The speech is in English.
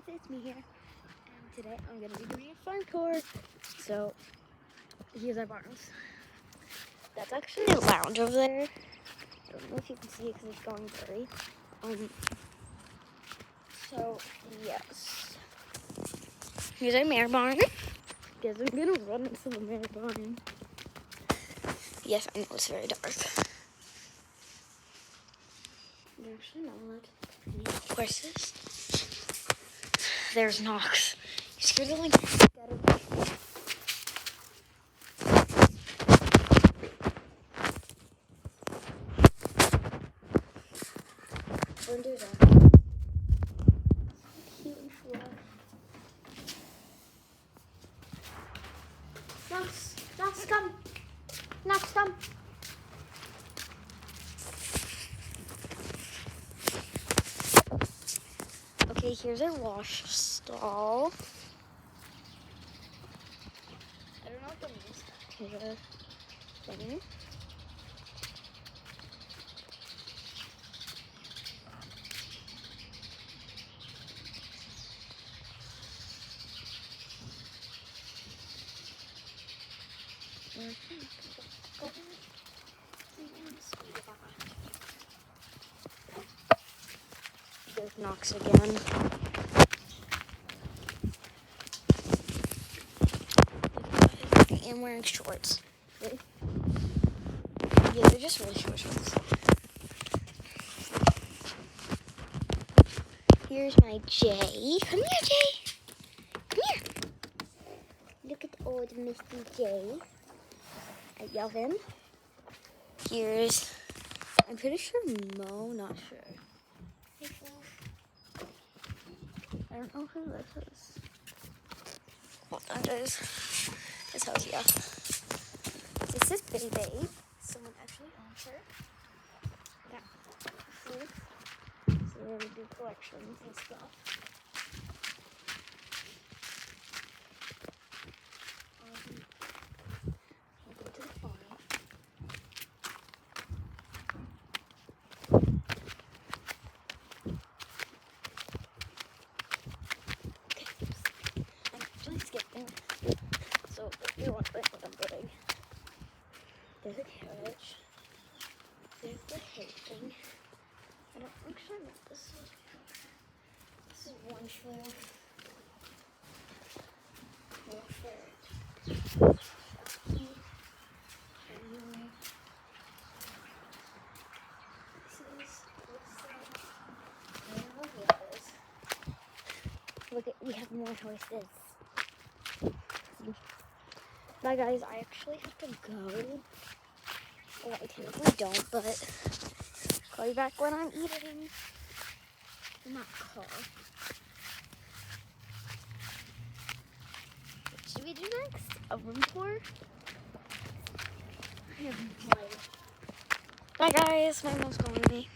guys, it's me here, and today I'm going to be doing a farm tour. So, here's our barns. That's actually a lounge over there. I don't know if you can see it because it's going blurry. So, yes. Here's our mare barn. Guess I'm going to run into the mare barn. Yes, I know it's very dark. There's actually not horses. There's Knox. He's scared of like There's a huge flush. Knox, come. Knox, come. Okay, here's our wash stall. I don't know what that means. Here's a thing. There's Knox again. I am wearing shorts. Really? Yeah, they're just really short shorts. Here's my Jay. Come here, Jay. Come here. Look at old Mr. Jay. I love him. Here's, I'm pretty sure Mo, not sure. I don't know who this is. Well, that is. It tells you. This is Baby. Someone actually owns her. Yeah. So we're gonna do collections and stuff. I'll go to the farm. Okay. I'm actually skipping. So if you're wondering what I'm doing, there's a carriage. There's the hay thing. I don't actually know what this is. This is one flare. One flare. Look at, we have more horses. Bye guys, I actually have to go. Well, I technically don't, but call you back when I'm eating. Not call. What should we do next? A room tour? I have no idea. Bye guys, my mom's calling me.